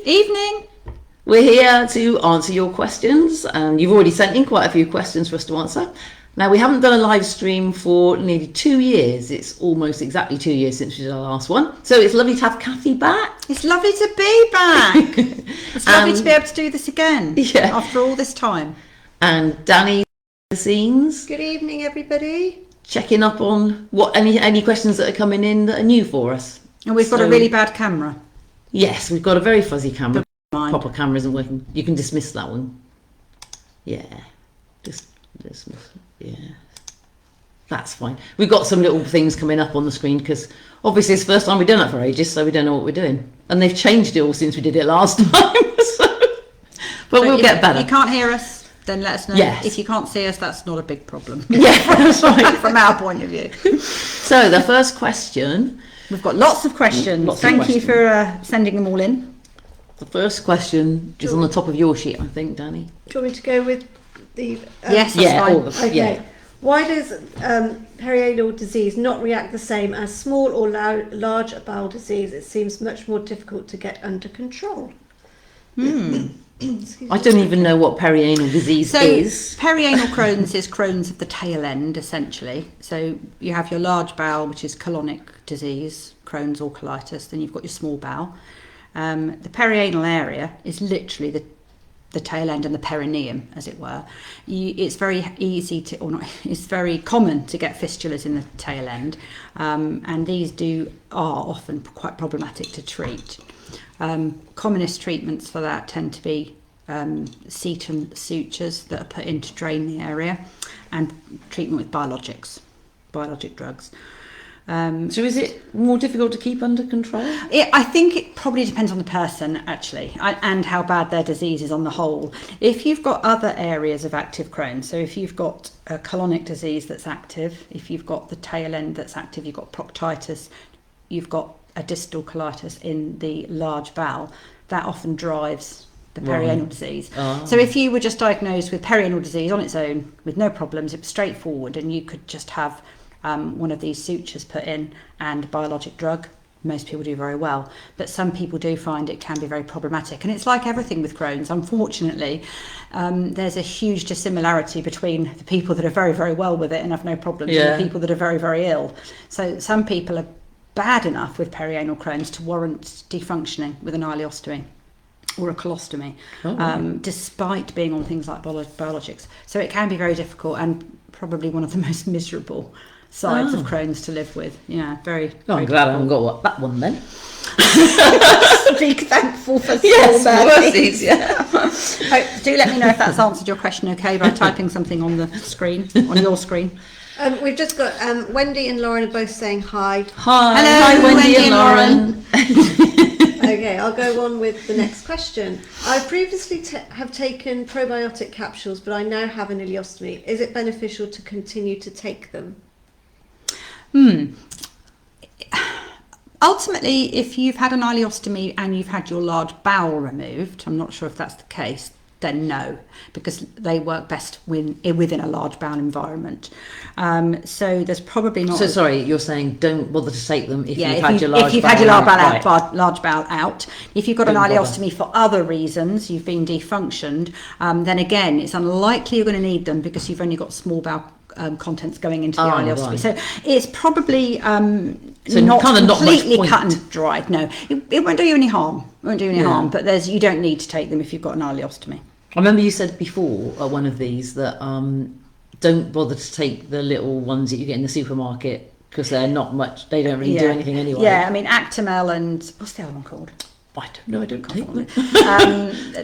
Evening. We're here to answer your questions, and you've already sent in quite a few questions for us to answer. Now, we haven't done a live stream for nearly 2 years. It's almost exactly 2 years since we did our last one. So it's lovely to have Kathy back. It's lovely to be back. It's lovely to be able to do this again after all this time. And Danny, the scenes. Good evening, everybody. Checking up on what any questions that are coming in that are new for us. And we've got a really bad camera. Yes, we've got a very fuzzy camera. Mine. Proper camera isn't working. You can dismiss that one. Yeah, just dismiss. Yeah, that's fine. We've got some little things coming up on the screen because obviously it's the first time we've done it for ages, so we don't know what we're doing. And they've changed it all since we did it last time. But we'll get better. If you can't hear us, then let us know. Yes. If you can't see us, that's not a big problem. Yeah, that's right. From our point of view. So the first question. We've got lots of questions. Thank you for sending them all in. The first question is on the top of your sheet, I think, Danny. Do you want me to go with the... Yes, that's fine. Okay. Yeah. Why does perianal disease not react the same as small or large bowel disease? It seems much more difficult to get under control. I don't even know what perianal disease is. Perianal Crohn's is Crohn's of the tail end, essentially. So you have your large bowel, which is colonic disease, Crohn's or colitis. Then you've got your small bowel. The perianal area is literally the tail end and the perineum, as it were. It's very easy to, or not, it's very common to get fistulas in the tail end, and these are often quite problematic to treat. Commonest treatments for that tend to be cetum sutures that are put in to drain the area, and treatment with biologic drugs. So is it more difficult to keep under control? I think it probably depends on the person, actually, and how bad their disease is on the whole. If you've got other areas of active Crohn's, so if you've got a colonic disease that's active, if you've got the tail end that's active, you've got proctitis, you've got a distal colitis in the large bowel, that often drives the perianal disease. Oh. So if you were just diagnosed with perianal disease on its own with no problems, it was straightforward, and you could just have one of these sutures put in and biologic drug, most people do very well. But some people do find it can be very problematic, and it's like everything with Crohn's, unfortunately. There's a huge dissimilarity between the people that are very, very well with it and have no problems and the people that are very, very ill. So some people are bad enough with perianal Crohn's to warrant defunctioning with an ileostomy or a colostomy, despite being on things like biologics. So it can be very difficult and probably one of the most miserable sides of Crohn's to live with. Yeah, very. I'm glad I haven't got that one then. Be thankful for things. Do let me know if that's answered your question, okay, by typing something on the screen, on your screen. We've just got Wendy and Lauren are both saying hi. Hi. Hello, Hi, Wendy and Lauren. Okay, I'll go on with the next question. I previously have taken probiotic capsules, but I now have an ileostomy. Is it beneficial to continue to take them? Ultimately, if you've had an ileostomy and you've had your large bowel removed, I'm not sure if that's the case, then no, because they work best within a large bowel environment. So there's probably not... So sorry, you're saying don't bother to take them if you've if had your large bowel out. If you've got an ileostomy for other reasons, you've been defunctioned, then again, it's unlikely you're going to need them because you've only got small bowel contents going into the ileostomy. Right. So it's probably not completely cut and dried. No, it won't do you any harm. It won't do you any harm, but you don't need to take them if you've got an ileostomy. I remember you said before at one of these that don't bother to take the little ones that you get in the supermarket because they're not much, they don't really do anything anyway. Yeah, I mean Actimel and what's the other one called? I don't know, I don't take them.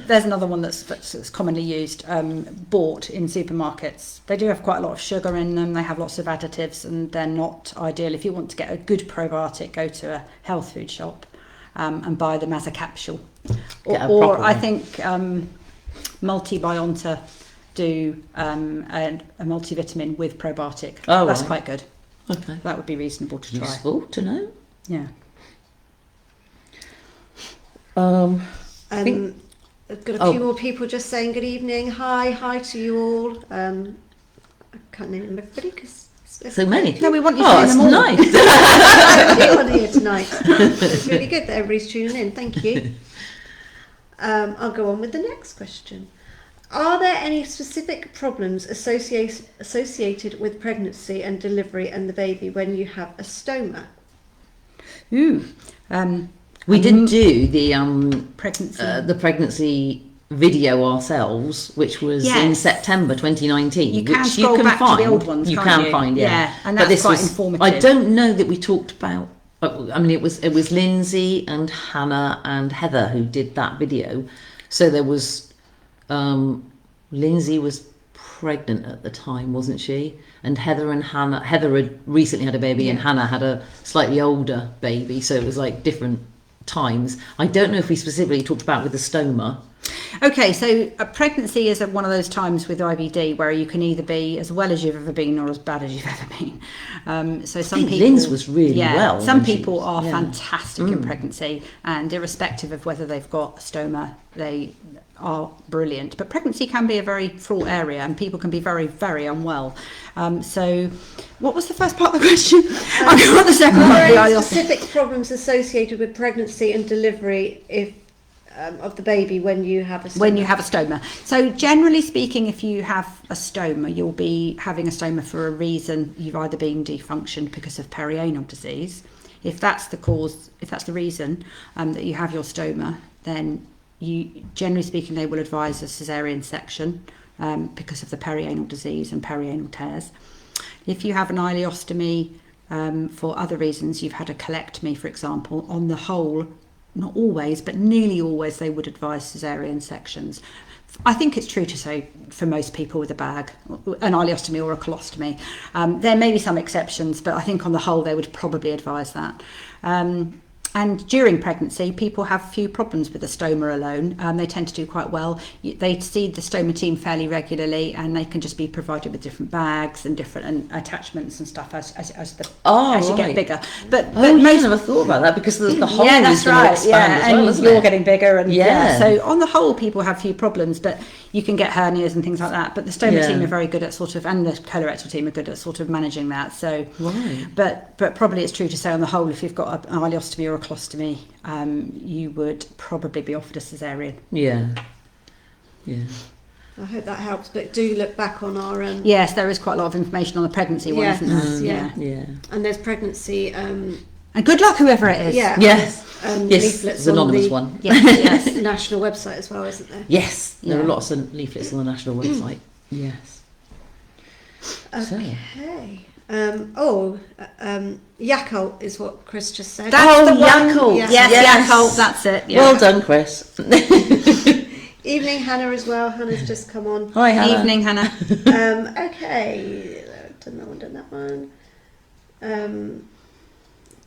There's another one that's commonly used, bought in supermarkets. They do have quite a lot of sugar in them, they have lots of additives, and they're not ideal. If you want to get a good probiotic, go to a health food shop and buy them as a capsule. Or I think Multibionta do a multivitamin with probiotic. That's quite good. Okay. That would be reasonable to try. Useful to know. Yeah. I've got a few more people just saying good evening, hi to you all. I can't name them everybody because so many. No, we want you to name them all. Nice. Everyone here tonight. It's really good that everybody's tuning in. Thank you. I'll go on with the next question. Are there any specific problems associated with pregnancy and delivery and the baby when you have a stoma? Ooh. We did do the Pregnancy. the pregnancy video ourselves, which was in Yes. September 2019. You can which scroll back to the old ones, You can't can you? find, Yeah, and But that's quite I informative. don't know that we talked about. I mean, it was Lindsay and Hannah and Heather who did that video. So there was Lindsay was pregnant at the time, wasn't she? And Heather had recently had a baby, and Hannah had a slightly older baby. So it was like different times. I don't know if we specifically talked about with the stoma. Okay, so a pregnancy is one of those times with IBD where you can either be as well as you've ever been or as bad as you've ever been. So some think people, Lynn's was really well Some when she people was- are yeah. fantastic in pregnancy, and irrespective of whether they've got a stoma, they are brilliant. But pregnancy can be a very fraught area, and people can be very, very unwell. So, what was the first part of the question? I got the second Are part. there any Yeah, specific problems associated with pregnancy and delivery of the baby when you have a stoma? When you have a stoma. So generally speaking, if you have a stoma, you'll be having a stoma for a reason. You've either been defunctioned because of perianal disease. If that's the cause, if that's the reason that you have your stoma, then generally speaking, they will advise a caesarean section because of the perianal disease and perianal tears. If you have an ileostomy for other reasons, you've had a colectomy, for example, on the whole, not always, but nearly always, they would advise caesarean sections. I think it's true to say for most people with a bag, an ileostomy or a colostomy. There may be some exceptions, but I think on the whole, they would probably advise that. And during pregnancy, people have few problems with the stoma alone. They tend to do quite well. They see the stoma team fairly regularly, and they can just be provided with different bags and different attachments and stuff as you get right. bigger. But I most never thought about that because the whole yeah, is that's going to right. expand Yeah, as well, and isn't you're it? getting bigger, and Yeah. so on the whole, people have few problems, but you can get hernias and things like that. But the stoma Yeah. team are very good at and the colorectal team are good at sort of managing that. So, Right. but probably it's true to say on the whole, if you've got an ileostomy or a colostomy, you would probably be offered a caesarean. Yeah. I hope that helps, but do look back on our Yes, there is quite a lot of information on the pregnancy one, Yeah. isn't there? Yeah. Yeah. and there's pregnancy And good luck, whoever it is. yeah Yes. and Yes, leaflets the anonymous on the one. Yes, yes. national website as well, isn't there? Yes, there are Yeah. lots of leaflets on the national website. Yes. So. Okay. Yakult is what Chris just said. That's the one. Yakult. Yes. Yes, Yakult, that's it. Yeah. Well done, Chris. Evening, Hannah, as well. Hannah's just come on. Hi, Hannah. Evening, Hannah. Okay, done that one.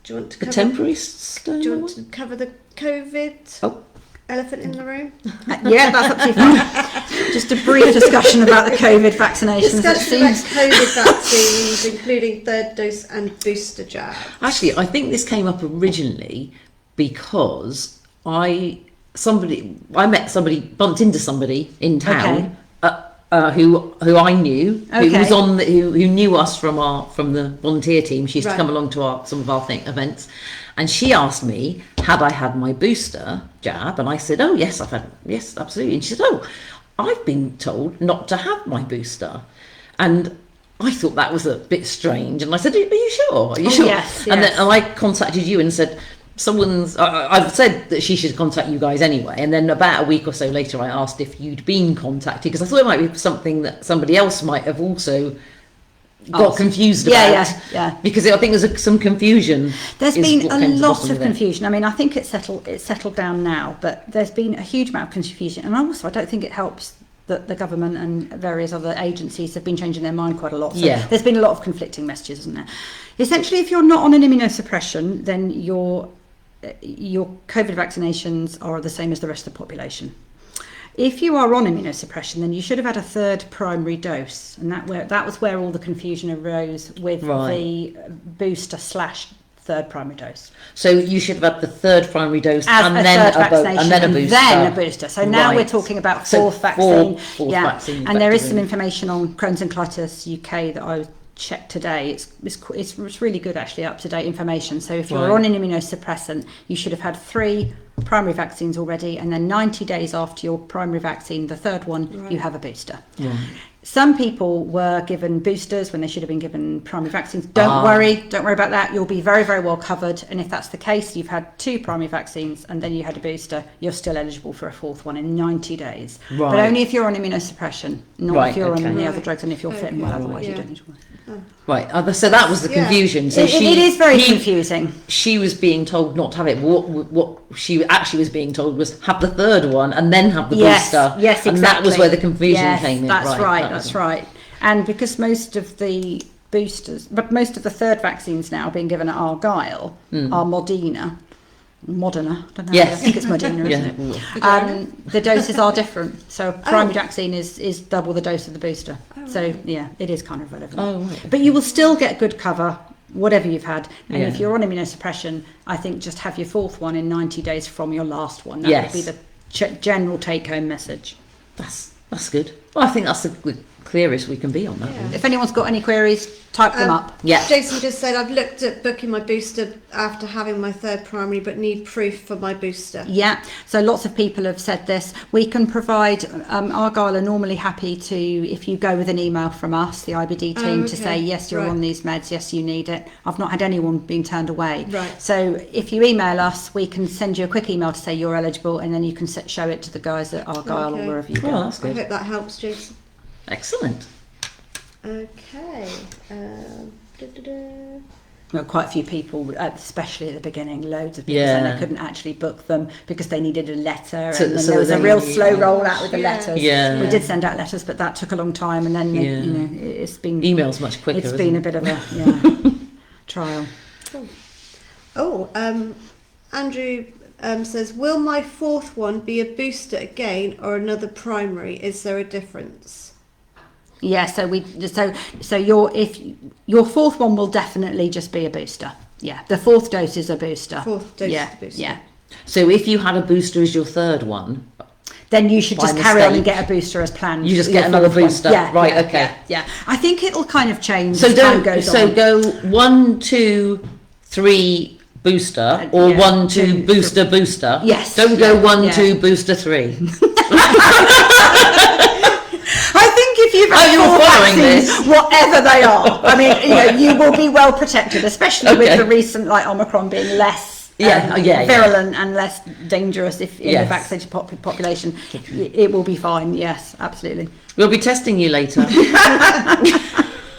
Do you want to The cover? temporary Do you stone. want to cover the COVID Oh. elephant in the room? Yeah, that's absolutely fine. Just a brief discussion about the COVID vaccinations. Discussion about COVID vaccines, including third dose and booster jab. Actually, I think this came up originally because I bumped into somebody in town who I knew, who was on who knew us from the volunteer team. She used Right. to come along to some of our events, and she asked me had I had my booster jab, and I said, "Oh yes, yes, absolutely." And she said, "Oh, I've been told not to have my booster," and I thought that was a bit strange, and I said, "Are you sure? Are you sure?" yes, And yes. then I contacted you and said, I've said that she should contact you guys anyway, and then about a week or so later I asked if you'd been contacted, because I thought it might be something that somebody else might have also got confused about. Yeah. Because I think there's some confusion. There's is been what a came to the lot bottom of it. confusion. I mean, I think it's settled down now, but there's been a huge amount of confusion, and also I don't think it helps that the government and various other agencies have been changing their mind quite a lot. So Yeah. there's been a lot of conflicting messages, isn't there? Essentially, if you're not on an immunosuppression, then your COVID vaccinations are the same as the rest of the population. If you are on immunosuppression, then you should have had a third primary dose, and that was where all the confusion arose with Right. the booster / third primary dose. So you should have had the third primary dose As and a then third vaccination, and then a booster. then a booster. So now we're Right. talking about So fourth vaccine. fourth vaccine, and there is effectively. some information on Crohn's and Colitis UK that I checked today. It's really good, actually, up to date information. So if you're Right. on an immunosuppressant, you should have had 3 primary vaccines already, and then 90 days after your primary vaccine, the third one, Right. you have a booster. Right. Some people were given boosters when they should have been given primary vaccines. Don't worry about that. You'll be very, very well covered. And if that's the case, you've had 2 primary vaccines and then you had a booster, you're still eligible for a 4th one in 90 days. But Right. only if you're on immunosuppression, not Right, if you're on okay. any other Right. drugs and if you're fit and well. Okay. Otherwise, Yeah. you don't need to worry. Right. So that was the Yeah. confusion. So It is very he- confusing. She was being told not to have it. What she actually was being told was have the 3rd one and then have the booster. Yes, exactly. And that was where the confusion Yes, came in. That's right. that was- That's right. And because most of the boosters, but most of the 3rd vaccines now being given at Argyll are Moderna. I don't know. Yes. I think it's Moderna, Yeah. isn't it? The doses are different. So primary vaccine is double the dose of the booster. So yeah, it is kind of relevant. Oh, right. But you will still get good cover, whatever you've had. And Yeah. if you're on immunosuppression, I think just have your 4th one in 90 days from your last one. That Yes. would be the general take-home message. That's good. Well, I think that's the clearest we can be on that. Yeah. If anyone's got any queries, type them up. Yeah. Jason just said, I've looked at booking my booster after having my 3rd primary, but need proof for my booster. Yeah, so lots of people have said this. We can provide, Argyll are normally happy to, if you go with an email from us, the IBD team, to okay. say, yes, you're Right. on these meds, yes, you need it. I've not had anyone being turned away. Right. So if you email us, we can send you a quick email to say you're eligible, and then you can show it to the guys at Argyll Okay. or wherever you Oh, go. that's I good. hope that helps, Jason. Excellent. Okay. Da-da-da. Well, quite a few people, especially at the beginning, loads of people Yeah. saying they couldn't actually book them because they needed a letter, So- and then so there was a then- real slow yeah. rollout with the Yeah. letters. Yeah. We did send out letters, but that took a long time, and then Yeah. you know it's been Email's much quicker. it's isn't been a it? bit of a trial. Oh, Andrew says, will my 4th one be a booster again or another primary? Is there a difference? Yeah, so your 4th one will definitely just be a booster. Yeah, the 4th dose is a booster. 4th dose yeah, is a booster. Yeah. So if you had a booster as your 3rd one, Then you should By just carry on and mistake. get a booster as planned. You just your get another 4th one. booster. Yeah, Right, yeah, okay. Yeah. I think it'll kind of change so as time don't goes so on. go 1, 2, 3 booster or yeah, 1, 2 two, booster booster. Yes. Don't go Yeah, 1, yeah. 2 booster 3. I think if you've Oh, had you were 4 following vaccines, this. whatever they are, I mean, you will be well protected, especially with Okay. the recent Omicron being less Yeah, yeah. virulent and less dangerous if in Yes. the vaccinated population. It will be fine. Yes, absolutely. We'll be testing you later.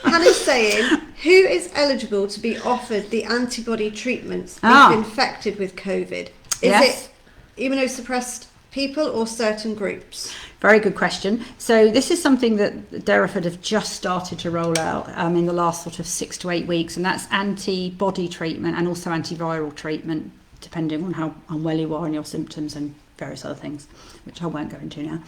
Hannah's saying, who is eligible to be offered the antibody treatments Ah. if infected with COVID? Is Yes. it immunosuppressed people or certain groups? Very good question. So this is something that Derriford have just started to roll out in the last sort of 6 to 8 weeks, and that's antibody treatment and also antiviral treatment, depending on how unwell you are and your symptoms and various other things, which I won't go into now.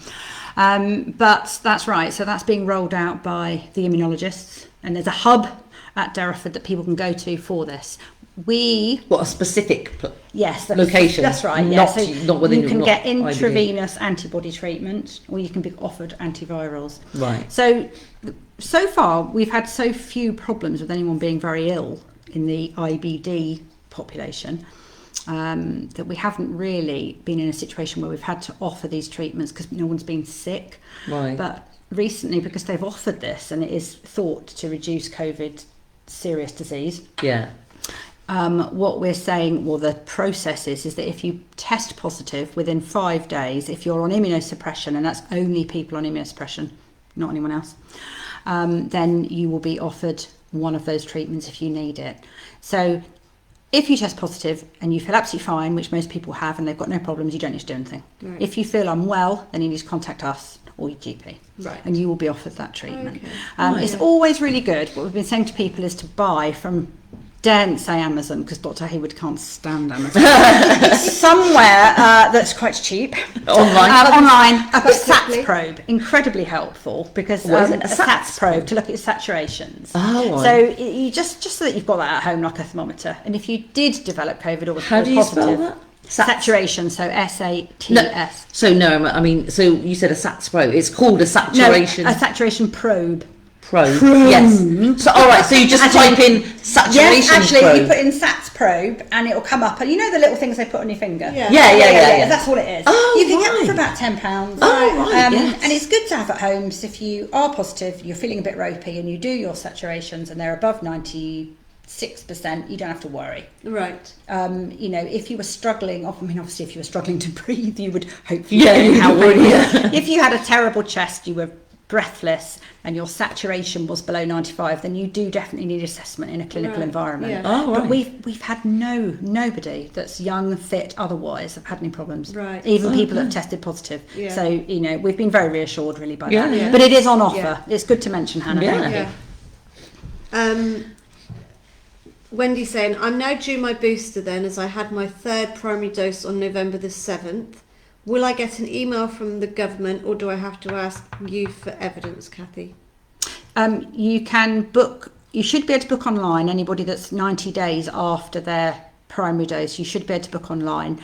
But that's right. So that's being rolled out by the immunologists, and there's a hub at Derriford that people can go to for this. What a specific Yes, location. That's right. Yeah, Not, so not within you your- can not get IBD. intravenous antibody treatment, or you can be offered antivirals. Right. So far, we've had so few problems with anyone being very ill in the IBD population that we haven't really been in a situation where we've had to offer these treatments because no one's been sick. Right. But recently, because they've offered this and it is thought to reduce COVID serious disease, Yeah. what we're saying, well, the process is that if you test positive within 5 days, if you're on immunosuppression, and that's only people on immunosuppression, not anyone else, then you will be offered one of those treatments if you need it. So if you test positive and you feel absolutely fine, which most people have, and they've got no problems, you don't need to do anything. Right. If you feel unwell, then you need to contact us or your GP. Right. And you will be offered that treatment. Okay. It's always really good. What we've been saying to people is to buy from, daren't say Amazon, because Dr. Hayward can't stand Amazon. Somewhere that's quite cheap. Online. A Possibly. SATS probe, incredibly helpful, because What is it? a A SATS SATS probe to look at saturations. Oh, right. So you just so that you've got that at home, like a thermometer. And if you did develop COVID or was How do you positive, spell that? saturation, so SATS. No. So no, I mean, so you said a SATS probe. It's called a saturation No, a saturation probe. Probe. Yes. So all right. So you just type in saturation Yes, actually, probe. you put in SATS probe and it'll come up. And you know the little things they put on your finger? Yeah. Yeah. That's all it is. Oh, you can get them right. for about £10. Oh, right, yes. And it's good to have at home. So if you are positive, you're feeling a bit ropey and you do your saturations and they're above 96%, you don't have to worry. Right. You know, if you were struggling, obviously if you were struggling to breathe, you would hopefully Yeah, get you help. would, yeah. If you had a terrible chest, you were breathless and your saturation was below 95, then you do definitely need assessment in a clinical Right, environment. yeah. Oh, But right. we've had nobody that's young, fit, otherwise have had any problems. Right. Even people that have tested positive. Yeah. So, you know, we've been very reassured really by Yeah, that. yeah. But it is on offer. Yeah. It's good to mention, Hannah. Yeah. Thank you. Yeah. Wendy's saying, I'm now due my booster then, as I had my third primary dose on November the 7th. Will I get an email from the government, or do I have to ask you for evidence, Kathy? You can book, you should be able to book online. Anybody that's 90 days after their primary dose, you should be able to book online.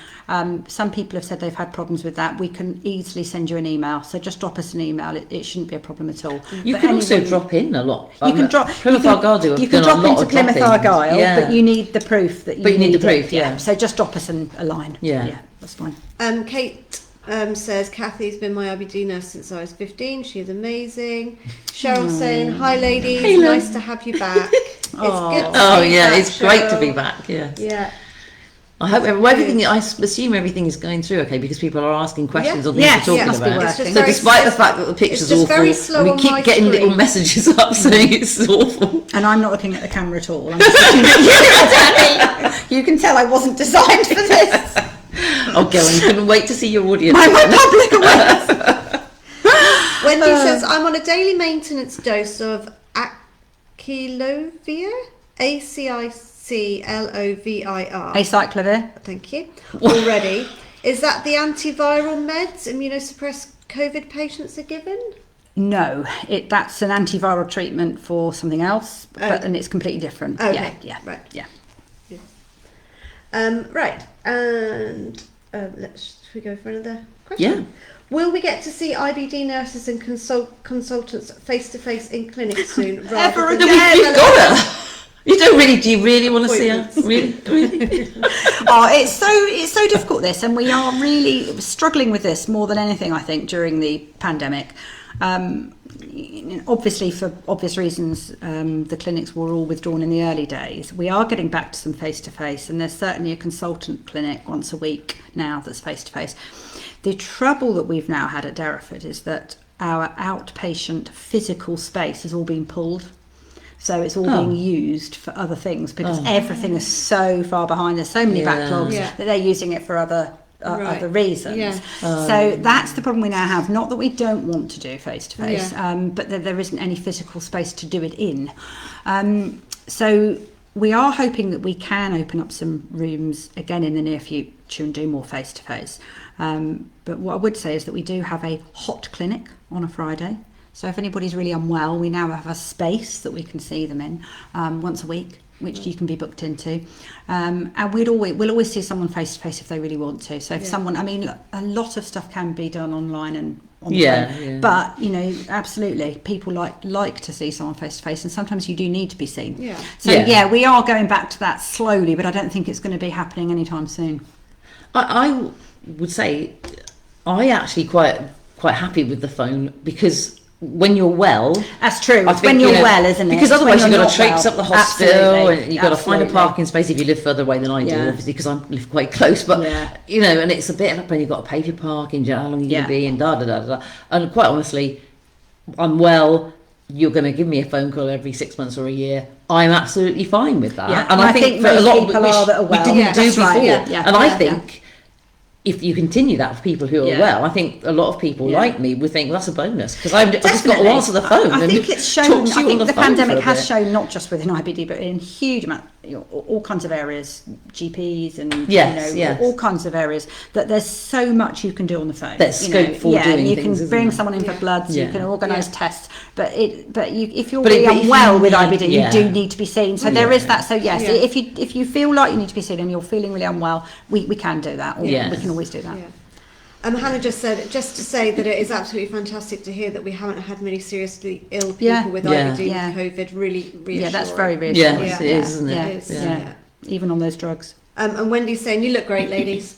Some people have said they've had problems with that. We can easily send you an email. So just drop us an email. It shouldn't be a problem at all. You But can also anyone- drop in a lot. You can drop. Plymouth you can, Argyle do. you can drop into Plymouth Argyle, but you need the proof that you But you need the it, proof, yeah. So just drop us a line. Yeah. That's fine. Kate says, Kathy's been my IBD nurse since I was 15. She is amazing. Cheryl saying, hi ladies, Hello. nice to have you back. It's good to Oh be yeah, back, it's great to be Cheryl. back. Yeah. Yeah. I hope everything. I assume everything is going through okay because people are asking questions on things Yes, we're yeah, talking must be about. working. just So very despite the slow- fact that the picture's it's just awful, very slow we on keep my getting little screen. messages up saying it's awful. And I'm not looking at the camera at all. I'm just looking at you, Danny. You can tell I wasn't designed for this. Oh, go on! You couldn't wait to see your audience. My public awareness. Wendy says, I'm on a daily maintenance dose of Acyclovir, ACICLOVIR. Acyclovir. Thank you. Already. Is that the antiviral meds immunosuppressed COVID patients are given? No, that's an antiviral treatment for something else, and it's completely different. Okay, Yeah. right. Yeah. Right. And should we go for another question? Yeah. Will we get to see IBD nurses and consultants face to face in clinics soon? Ever rather again? than You've got her. You don't really. Do you really want to see her? Appointments. Really? Oh, it's so difficult this, and we are really struggling with this more than anything, I think, during the pandemic. Obviously, for obvious reasons, the clinics were all withdrawn in the early days. We are getting back to some face-to-face, and there's certainly a consultant clinic once a week now that's face-to-face. The trouble that we've now had at Derriford is that our outpatient physical space has all been pulled. So it's all being used for other things because everything is so far behind. There's so many backlogs that they're using it for other reasons. Yeah. So that's the problem we now have. Not that we don't want to do face to face, but that there isn't any physical space to do it in. So we are hoping that we can open up some rooms again in the near future and do more face to face. But what I would say is that we do have a hot clinic on a Friday. So if anybody's really unwell, we now have a space that we can see them in once a week, which you can be booked into. And we'll always see someone face to face if they really want to. So if someone, I mean, a lot of stuff can be done online and on the phone. But, you know, absolutely, people like to see someone face to face, and sometimes you do need to be seen. Yeah. So we are going back to that slowly, but I don't think it's going to be happening anytime soon. I would say I actually quite happy with the phone because when you're well, That's true. I It's think, when you're you know, well, isn't it? because It's when otherwise you've you're got to not traipse well. up the hospital Absolutely. and you've got to find a Absolutely. parking space if you live further away than I do, Yeah. obviously, because I live quite close. But Yeah. you know, and it's a bit of a pain. You've got to pay for your parking. How long are you going to be? And da da da da. And quite honestly, I'm well. You're going to give me a phone call every 6 months or a year. I'm absolutely fine with that. Yeah. And I think for a most lot of people which are that are well. we didn't Yeah, do that's before. right. Yeah. And I Yeah. think if you continue that for people who are Yeah. well, I think a lot of people Yeah. like me would think, well, that's a bonus because I've just got to Definitely. answer the phone. I and think it's shown. talk to I you on think the phone for pandemic a has bit. shown not just within IBD, but in huge amount, all kinds of areas, GPs and Yes, yes. all kinds of areas. That there's so much you can do on the phone. There's scope for doing you things, can bring isn't there? someone in for bloods. Yeah. You can organise Yeah. tests. But if you're But really if you unwell with need- IBD, yeah. you do need to be seen. So there is that. So yes, Yeah. if you feel like you need to be seen and you're feeling really unwell, we can do that. Or Yes. we can always do that. Yeah. Hannah just to say that it is absolutely fantastic to hear that we haven't had many seriously ill people Yeah. with Yeah. IBD with COVID. Really reassuring. Yeah, that's very reassuring. Yes, it is, isn't it? Yeah. It is, Yeah. yeah. Even on those drugs. And Wendy's saying, "You look great, ladies."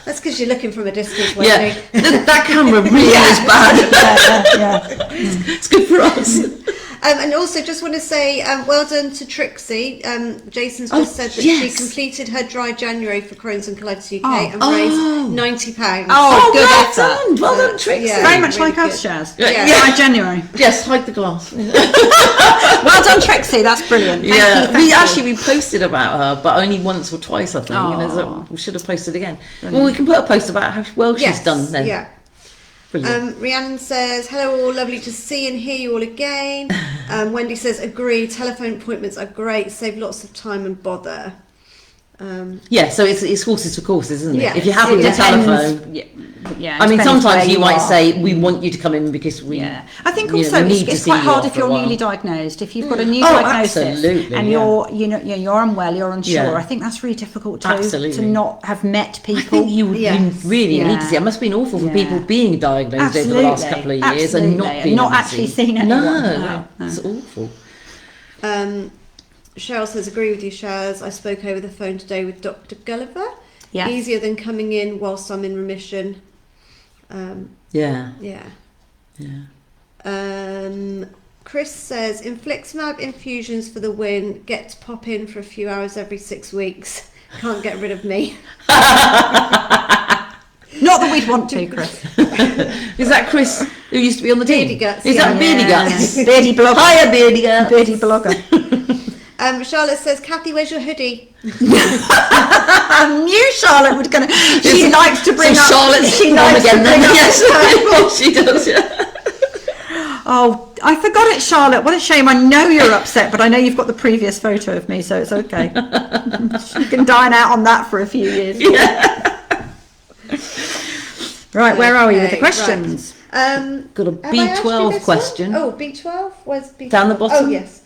That's because you're looking from a distance, Wendy. Yeah, that camera really is bad. Yeah. It's good for us. And also, just want to say, well done to Trixie. Jason's just said that she yes. completed her dry January for Crohn's and Colitis UK and Oh. raised £90. Oh, good well effort. done. Well done, Trixie. Yeah. Very much really like us, good. Shaz. Yeah. Yeah, January. Yes, hide the glass. Well done, Trixie. That's brilliant. Thank you, thank we you. actually posted about her, but only once or twice, I think. Oh. We should have posted again. Well, we can put a post about how well she's done then. Yeah. Brilliant. Rhiannon says, "Hello all, lovely to see and hear you all again." Wendy says, "Agree, telephone appointments are great, save lots of time and bother." Yeah, so it's horses for courses, isn't it? Yeah. If you're happy with the Depends. telephone. Yeah. I mean, depends sometimes where you might are. say, we want you to come in because we... Yeah, I think you know, also we need to it's see quite you hard after if a you're while. newly diagnosed. If you've got a new Oh, diagnosis absolutely, and yeah. you're unwell, you're unsure. Yeah. I think that's really difficult to Absolutely. not have met people. I think you Yes. really Yeah. need to see. It must have been awful for Yeah. people being diagnosed over the last couple of years and not Absolutely. being Not able to actually see. seen anyone. No, No. it's awful. Cheryl says, "Agree with you, Shaz. I spoke over the phone today with Dr. Gulliver. Yes. Easier than coming in whilst I'm in remission." Yeah, Yeah. yeah. Chris says, "Infliximab infusions for the win. Get to pop in for a few hours every 6 weeks. Can't get rid of me." Not that we'd want to, Chris. Is that Chris who used to be on the team? Beardy Guts, Is yeah. that Beardy Yeah. Guts? Beardy blogger. Hiya, Beardy Guts. Beardy blogger. Charlotte says, "Kathy, where's your hoodie?" I knew Charlotte was going to. She likes to bring So up. Charlotte's She on likes again to then. bring up. Yes, of course she does, yeah. Oh, I forgot it, Charlotte. What a shame. I know you're upset, but I know you've got the previous photo of me, so it's okay. You can dine out on that for a few years. Right, where are we with the Okay, questions? Got a Have I asked you B12 this question. one? Oh, B12? Where's B12? Down the bottom? Oh, yes.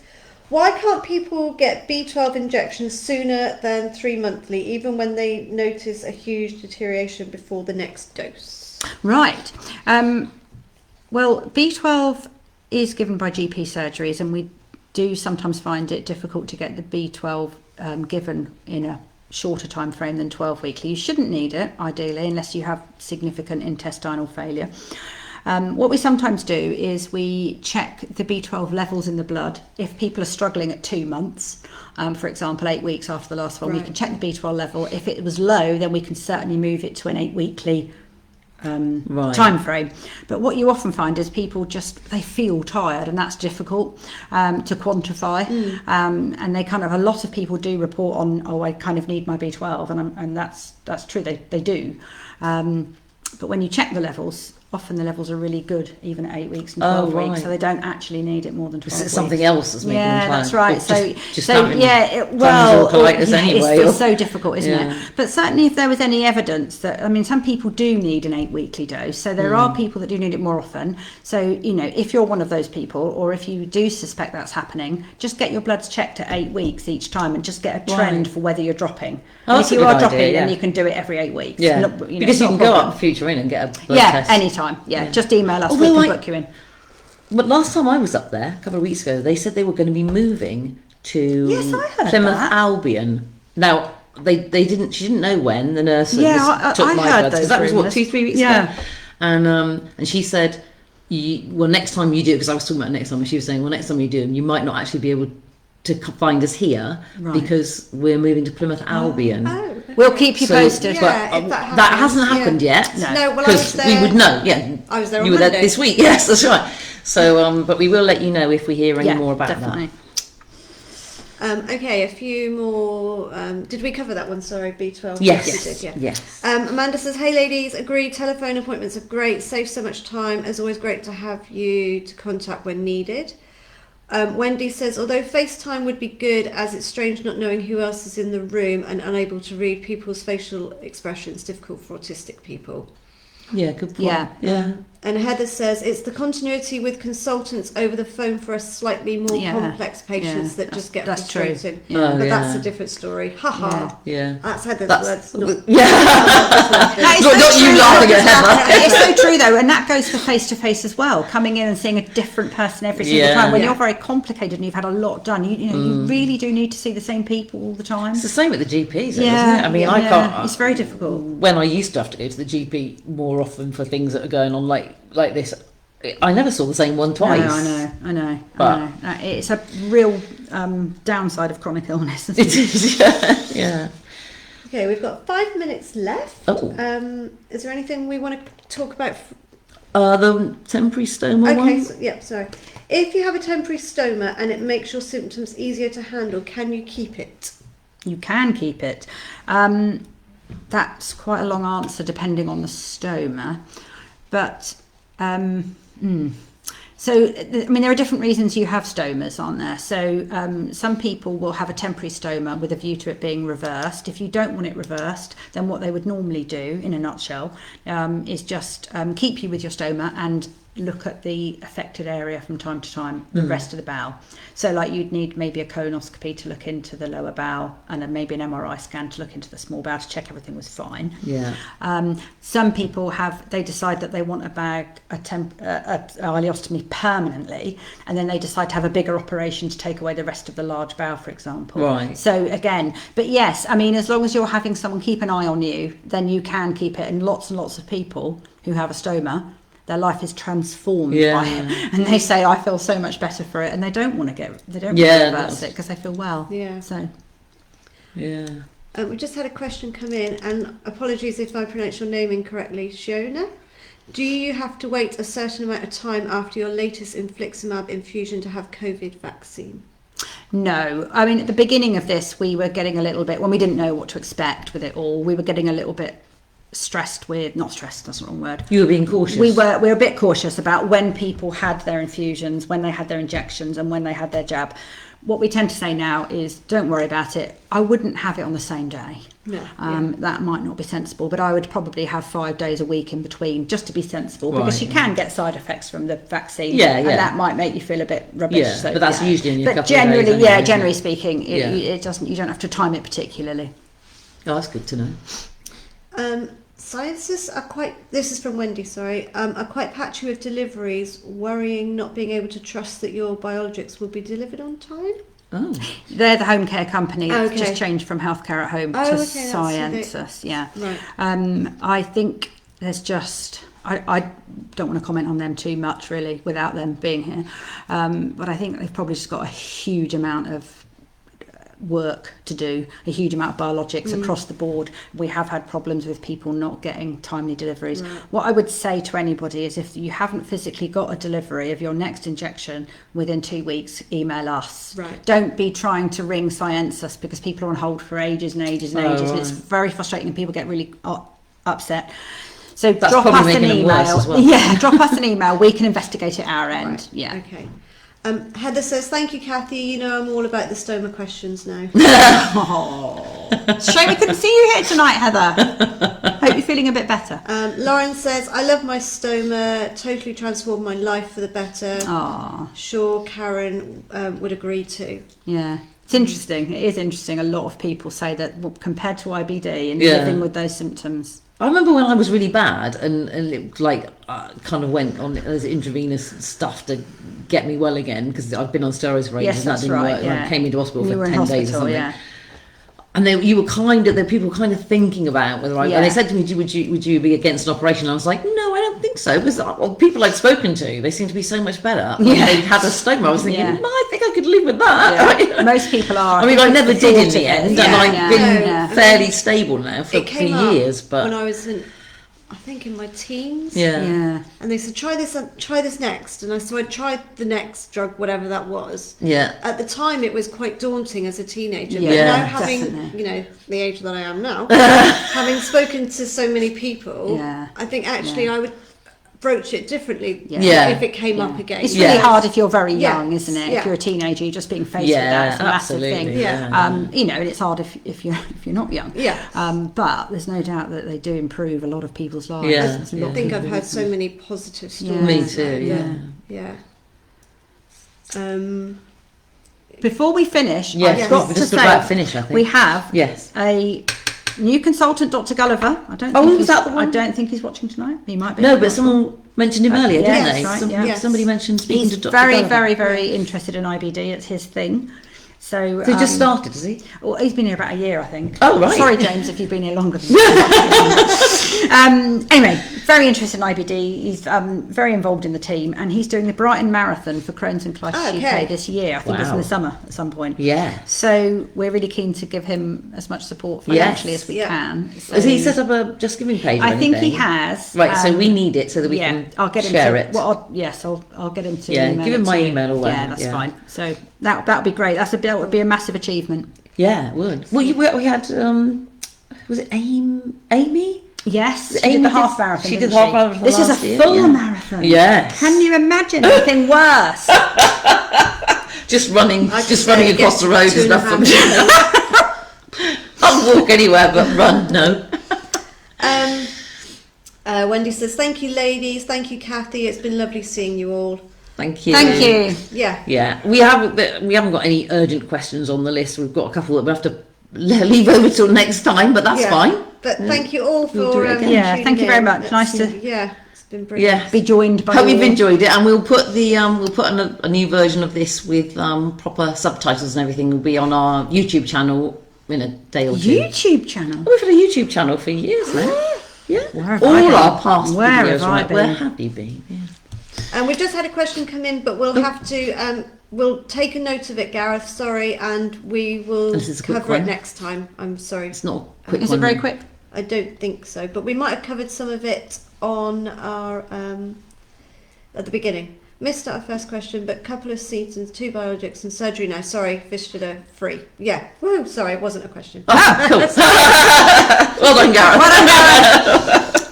Why can't people get B12 injections sooner than 3 monthly, even when they notice a huge deterioration before the next dose? Right. Well, B12 is given by GP surgeries, and we do sometimes find it difficult to get the B12 given in a shorter time frame than 12 weekly. You shouldn't need it, ideally, unless you have significant intestinal failure. What we sometimes do is we check the B12 levels in the blood. If people are struggling at 2 months, for example, 8 weeks after the last one, we Right. can check the B12 level. If it was low, then we can certainly move it to an 8 weekly Right. time frame. But what you often find is people they feel tired, and that's difficult to quantify. And they a lot of people do report on, oh, I kind of need my B12, and that's true. They do. But when you check the levels, often the levels are really good, even at 8 weeks and 12 Oh, weeks, right. so they don't actually need it more than 12 Is it weeks. something else that's making them Yeah, tired? that's right. Or So, just so having yeah, colitis anyway, it's or- so difficult, isn't Yeah. it? But certainly, if there was any evidence that, I mean, some people do need an 8 weekly dose, so there are people that do need it more often. So, if you're one of those people, or if you do suspect that's happening, just get your bloods checked at 8 weeks each time, and just get a trend Right. for whether you're dropping. Oh, And that's if a you good are dropping, idea, then yeah. you can do it every 8 weeks. Yeah, Not- because it's you not can a go problem. up Future In and get a blood Yeah, test. anytime. Yeah, just email us. Although we can I- book you in. But last time I was up there, a couple of weeks ago, they said they were going to be moving to Yes, I heard Plymouth that. Albion. Now, they didn't, she didn't know when, the nurse Yeah, took I my heard blood, 'cause those that was, rumours. 2-3 weeks Yeah. ago? And she said, well, next time you do, because I was talking about next time, and she was saying, well, next time you do them, you might not actually be able to find us here, Right. because we're moving to Plymouth Albion. Oh, We'll keep you So- posted. Yeah, But if that that happens, hasn't yeah. happened yet. No. No, well, I was Because there. we would know, yeah. I was there on You were there Monday. this week, yes, that's right. So, but we will let you know if we hear any Yeah, more about definitely. Okay, a few more. Did we cover that one? Sorry, B12. that. Yes, we did, yeah. yes. Amanda says, "Hey ladies, agree. Telephone appointments are great. Save so much time. As always, great to have you to contact when needed." Wendy says, "Although FaceTime would be good, as it's strange not knowing who else is in the room and unable to read people's facial expressions, difficult for autistic people." Yeah, good point. Yeah. Yeah. And Heather says it's the continuity with consultants over the phone for us slightly more Yeah. complex patients Yeah. that just get That's true. frustrated. Yeah. Oh, But yeah. that's a different story. Ha ha. Yeah. That's Heather's That's words. yeah. That is Not- so not you true. laughing at Heather. It's so true though, and that goes for face to face as well. Coming in and seeing a different person every single Yeah. time. When Yeah. you're very complicated and you've had a lot done, you know you really do need to see the same people all the time. It's the same with the GPs, though, Yeah, isn't it? I mean, I yeah, can't. it's very difficult. When I used to have to go to the GP more often for things that are going on like this, I never saw the same one twice. No, I know. But- It's a real downside of chronic illness. Isn't It it? is, yeah, yeah. Okay, we've got 5 minutes left. Oh. Is there anything we want to talk about? The temporary stoma Okay, one. so, yeah, sorry. If you have a temporary stoma and it makes your symptoms easier to handle, can you keep it? You can keep it. That's quite a long answer depending on the stoma. But, there are different reasons you have stomas, aren't there? So some people will have a temporary stoma with a view to it being reversed. If you don't want it reversed, then what they would normally do, in a nutshell, is just keep you with your stoma and look at the affected area from time to time, the rest of the bowel. So like you'd need maybe a colonoscopy to look into the lower bowel and then maybe an MRI scan to look into the small bowel to check everything was fine. Yeah. Some people they decide that they want a ileostomy permanently, and then they decide to have a bigger operation to take away the rest of the large bowel, for example. Right. So again, but yes, I mean, as long as you're having someone keep an eye on you, then you can keep it. And lots of people who have a stoma, their life is transformed by it, and they say, "I feel so much better for it," and they don't want to reverse it because they feel well. Yeah. So Yeah. We just had a question come in, and apologies if I pronounce your name incorrectly, Shiona. Do you have to wait a certain amount of time after your latest infliximab infusion to have COVID vaccine? no, I mean at the beginning of this, we were getting a little bit when we didn't know what to expect with it all. We were getting a little bit not stressed, that's the wrong word. You were being cautious. We were a bit cautious about when people had their infusions, when they had their injections, and when they had their jab. What we tend to say now is, don't worry about it. I wouldn't have it on the same day. No. That might not be sensible, but I would probably have 5 days a week in between just to be sensible, because Right. you can get side effects from the vaccine. Yeah, and yeah. that might make you feel a bit rubbish. Yeah, so, but that's usually only a couple of generally, days anyway, isn't generally it? speaking, Yeah. it doesn't. You don't have to time it particularly. Oh, that's good to know. Scientists are this is from Wendy, sorry, are quite patchy with deliveries, worrying not being able to trust that your biologics will be delivered on time. Oh. They're the home care company that's Okay. just changed from Healthcare at Home Oh, to okay, that's who Sciences. Yeah. Right. I think there's just I don't want to comment on them too much really without them being here, but I think they've probably just got a huge amount of work to do, a huge amount of biologics across the board. We have had problems with people not getting timely deliveries. Right. What I would say to anybody is, if you haven't physically got a delivery of your next injection within 2 weeks, email us. Right. Don't be trying to ring Sciences, because people are on hold for ages and ages and Oh, ages, and right. it's very frustrating and people get really upset. So That's drop probably us an making them worse email. as well. Yeah, drop us an email. We can investigate it at our end. Right. Yeah. Okay. Heather says, thank you, Kathy. You know I'm all about the stoma questions now. Oh, shame we couldn't see you here tonight, Heather. Hope you're feeling a bit better. Lauren says, I love my stoma. Totally transformed my life for the better. Oh, Sure, Karen would agree too. yeah. It's interesting. It is interesting. A lot of people say that, well, compared to IBD and Yeah. living with those symptoms. I remember when I was really bad and it kind of went on as intravenous stuff to get me well again, because I'd been on steroids for ages Yes, and that that's didn't right. work. Yeah. And I came into hospital You for were in 10 days or hospital, something. yeah. And you were people kind of thinking about whether and they said to me, would you be against an operation? And I was like, no, I don't think so, because people I'd spoken to, they seem to be so much better when they'd had a stoma. I was thinking, Yeah. I think I could live with that. Yeah. Most people are. I mean, I never did in the end, Yeah, and I've yeah, been yeah. fairly stable now for It came up years. But when I was in my teens. Yeah. And they said, try this next. And so I tried the next drug, whatever that was. yeah, At the time, it was quite daunting as a teenager. Yeah, but now definitely. having, the age that I am now, having spoken to so many people, Yeah. I think actually Yeah. I would broach it differently Yeah. if it came up again. It's really Yeah. hard if you're very Yeah. young, isn't it? Yeah. If you're a teenager, you're just being faced with that. It's a massive absolutely. thing. Yeah. You know, and it's hard if you're not young. Yeah. But there's no doubt that they do improve a lot of people's lives. Yeah. There's a lot I of think people I've heard who- so many positive stories. Yeah. Me too. Yeah. Before we finish, Yes, I've got we're to just say about to finish, I think. we have Yes. a new consultant, Dr. Gulliver. I don't. Oh, think was he's- that the one? I don't think he's watching tonight. He might be. No, but someone mentioned him earlier, didn't yes, they? right, Some- yeah. Somebody mentioned speaking He's to Dr. very, Gulliver. very, very interested in IBD. It's his thing. So So he just started, has he? Well, he's been here about a year, I think. Oh, right. Sorry, James, if you've been here longer than anyway, very interested in IBD. He's very involved in the team, and he's doing the Brighton Marathon for Crohn's and Colitis Okay. UK this year. I think it's in Wow. the summer at some point. Yeah. So we're really keen to give him as much support financially Yes. as we Yeah. can. So Has he set up a Just Giving page or I think he anything? has. Right, so we need it so that we yeah, can I'll get him share to, it. Well, I'll get him to. Yeah, email give him it my to you. email or whatever, Yeah, that's yeah. fine. So that would be great. That would be a massive achievement. Yeah, it would. Well, we had, was it Amy? Yes, she Amy did the did- half marathon. she didn't did half marathon This is last a year, full yeah. marathon. Yes. Can you imagine anything worse? Just running, I could just say running it across the gets road is 2.5 enough for me. minutes. I'll walk anywhere but run, no. Wendy says, "Thank you, ladies. Thank you, Kathy. It's been lovely seeing you all." Thank you. Thank you. Yeah. Yeah, we haven't got any urgent questions on the list. We've got a couple that we have to leave over till next time, but that's Yeah. fine. But thank you all We'll do for it again. Yeah, tuning thank you very in. much. Nice to- Yeah, it's been brilliant. Yeah. Be joined by. Hope you've your- enjoyed it, and we'll put a new version of this with proper subtitles and everything. Will be on our YouTube channel in a day or two. YouTube channel. We've had a YouTube channel for years now. Yeah, Where have I all been? our past Where videos. have I Right, where been? have you been? Yeah. And we've just had a question come in, but we'll have to we'll take a note of it, Gareth. Sorry, and we will This is a quick cover it one. next time. I'm sorry. It's not a quick Is one. it very then. quick? I don't think so, but we might have covered some of it on our at the beginning. Missed our first question, but couple of seasons, 2 biologics and surgery now. Sorry, fistula free. Yeah. Woo, sorry, it wasn't a question. Ah, cool. Well done, Gareth.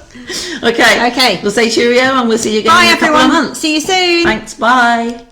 Okay. Okay. We'll say cheerio, and we'll see you again Bye, in a couple of everyone. months. See you soon. Thanks. Bye.